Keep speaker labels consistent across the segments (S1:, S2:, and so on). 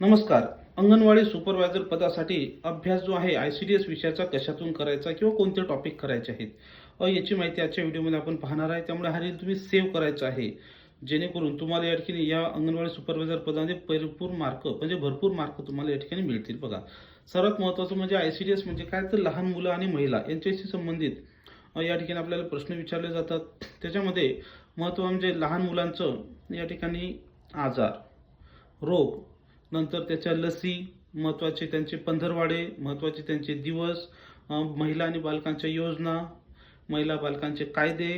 S1: नमस्कार. अंगणवाडी सुपरवायझर पदासाठी अभ्यास जो आहे ICDS विषयाचा कशातून करायचा किंवा कोणते टॉपिक करायचे आहेत याची माहिती आजच्या व्हिडिओमध्ये आपण पाहणार आहे. त्यामुळे हा रील तुम्ही सेव्ह करायचा आहे, जेणेकरून तुम्हाला या ठिकाणी या अंगणवाडी सुपरवायझर पदामध्ये भरपूर मार्क तुम्हाला या ठिकाणी मिळतील. बघा, सर्वात महत्त्वाचं म्हणजे ICDS म्हणजे काय, तर लहान मुलं आणि महिला यांच्याशी संबंधित या ठिकाणी आपल्याला प्रश्न विचारले जातात. त्याच्यामध्ये महत्त्व म्हणजे लहान मुलांचं या ठिकाणी आजार, रोग, नंतर त्याच्या लसी महत्त्वाचे, त्यांचे पंधरवाडे महत्त्वाचे, त्यांचे दिवस, महिला आणि बालकांच्या योजना, महिला बालकांचे कायदे,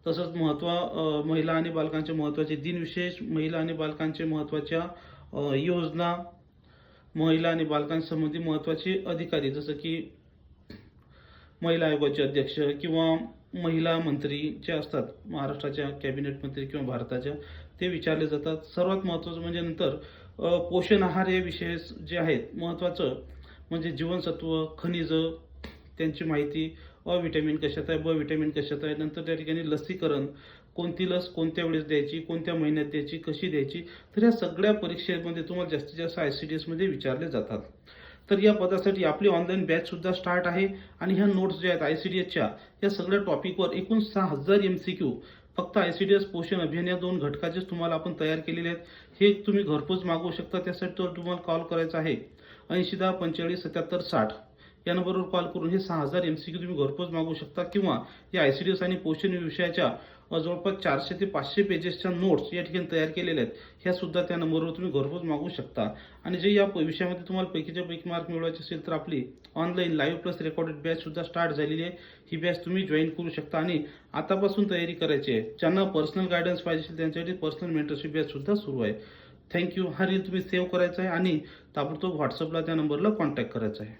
S1: तसंच महिला आणि बालकांचे महत्त्वाचे दिनविशेष, महिला आणि बालकांचे महत्त्वाच्या योजना, महिला आणि बालकांसंबंधी महत्त्वाचे अधिकारी जसं की महिला आयोगाचे अध्यक्ष किंवा महिला मंत्री जे असतात, महाराष्ट्राच्या कॅबिनेट मंत्री किंवा भारताच्या, ते विचारले जातात. सर्वात महत्त्वाचं म्हणजे नंतर पोषण आहार हे विषय जे आहेत महत्त्वाचं म्हणजे जीवनसत्व, खनिज, त्यांची माहिती, अ विटॅमिन कशात आहे, ब विटॅमिन कशात आहे. नंतर त्या ठिकाणी लसीकरण, कोणती लस कोणत्या वेळेस द्यायची, कोणत्या महिन्यात द्यायची, कशी द्यायची. तर या सगळ्या परीक्षेमध्ये तुम्हाला जास्तीत जास्त ICDS मध्ये विचारले जातात. तर या पदासाठी आपली ऑनलाईन बॅच सुद्धा स्टार्ट आहे आणि ह्या नोट्स ज्या आहेत ICDSच्या या सगळ्या टॉपिकवर एकूण 6000 MCQ फक्त ICDS पोषण अभियान या 2 घटकाचेच तुम्हाला आपण तयार केलेले आहेत. हे तुम्ही घरपोच मागवू शकता. त्यासाठी तर तुम्हाला कॉल करायचा आहे 8010 45 77 60 या नंबरवर कॉल करून हे 6000 MCQ तुम्ही घरपोच मागवू शकता, किंवा या ICDS आणि पोषण विषयाच्या जवळपास 400 ते 500 पेजेसच्या नोट्स या ठिकाणी तयार केलेल्या आहेत, ह्या सुद्धा त्या नंबरवर तुम्ही घरपोच मागवू शकता. आणि जे या विषयामध्ये तुम्हाला पैकीच्या पैकी मार्क मिळवायचे असेल तर आपली online live plus recorded batch सुद्धा स्टार्ट झालेली आहे. ही बॅच तुम्ही जॉईन करू शकता आणि आतापासून तयारी करायची आहे. ज्यांना पर्सनल गायडन्स पाहिजे असेल त्यांच्यासाठी पर्सनल मेंटरशिप बॅच सुद्धा सुरू आहे. थँक्यू. हा रील तुम्ही सेव्ह करायचा आहे आणि ताबडतोब व्हॉट्सअपला त्या नंबरला कॉन्टॅक्ट करायचा आहे.